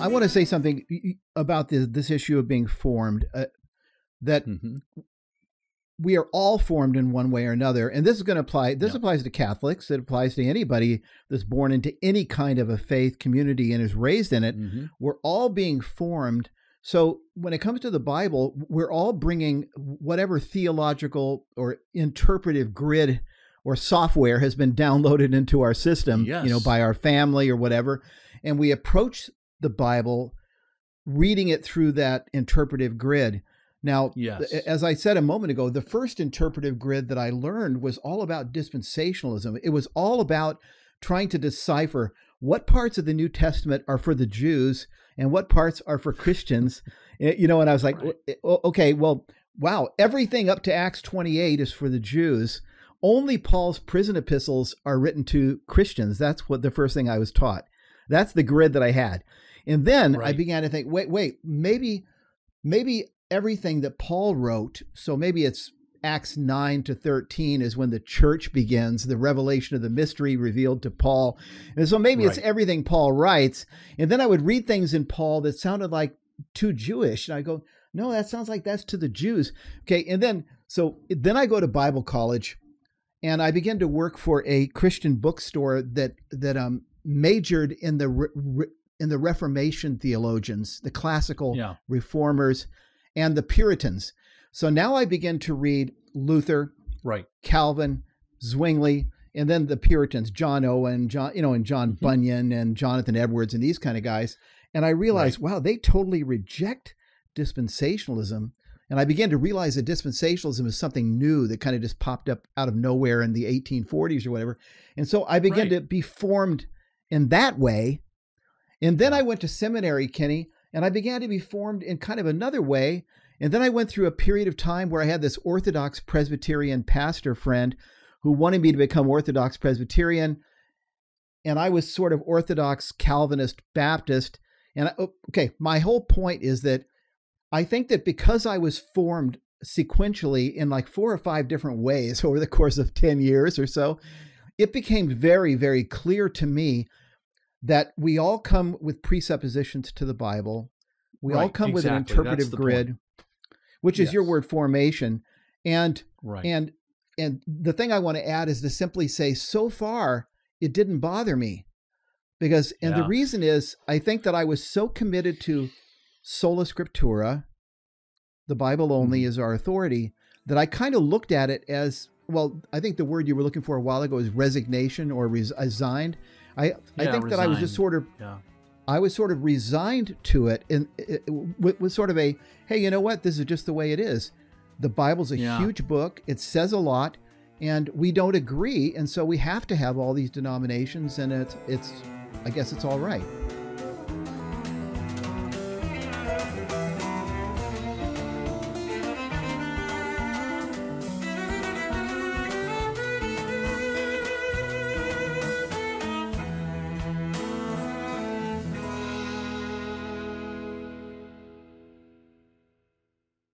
I want to say something about this issue of being formed, that we are all formed in one way or another. And this is going to apply. This applies to Catholics. It applies to anybody that's born into any kind of a faith community and is raised in it. We're all being formed. So when it comes to the Bible, we're all bringing whatever theological or interpretive grid or software has been downloaded into our system, by our family or whatever. And we approach the Bible reading it through that interpretive grid. Now, as I said a moment ago, the first interpretive grid that I learned was all about dispensationalism. It was all about trying to decipher what parts of the New Testament are for the Jews and what parts are for Christians. And I was like, okay, well, wow, everything up to Acts 28 is for the Jews. Only Paul's prison epistles are written to Christians. That's what the first thing I was taught. That's the grid that I had. And then I began to think, wait, maybe everything that Paul wrote, so maybe it's Acts 9 to 13 is when the church begins, the revelation of the mystery revealed to Paul. And so maybe it's everything Paul writes. And then I would read things in Paul that sounded like too Jewish. And I go, no, that sounds like that's to the Jews. Okay. And then I go to Bible college and I began to work for a Christian bookstore that majored in the Reformation theologians, the classical reformers, and the Puritans. So now I begin to read Luther, Calvin, Zwingli, and then the Puritans, John Owen, John Bunyan and Jonathan Edwards and these kind of guys. And I realized, wow, they totally reject dispensationalism. And I began to realize that dispensationalism is something new that kind of just popped up out of nowhere in the 1840s or whatever. And so I began to be formed in that way. And then I went to seminary, Kenny, and I began to be formed in kind of another way. And then I went through a period of time where I had this Orthodox Presbyterian pastor friend who wanted me to become Orthodox Presbyterian. And I was sort of Orthodox Calvinist Baptist. And my whole point is that I think that because I was formed sequentially in like 4 or 5 different ways over the course of 10 years or so, it became very, very clear to me that we all come with presuppositions to the Bible. We all come with an interpretive grid, which is your word, formation. And the thing I want to add is to simply say, so far, it didn't bother me. Because, and the reason is, I think that I was so committed to sola scriptura, the Bible only is our authority, that I kind of looked at it as, well, I think the word you were looking for a while ago is resignation or resigned. I think that I was just sort of, I was sort of resigned to it, and with sort of a, hey, you know what? This is just the way it is. The Bible's a huge book. It says a lot, and we don't agree, and so we have to have all these denominations, and it's I guess it's all right.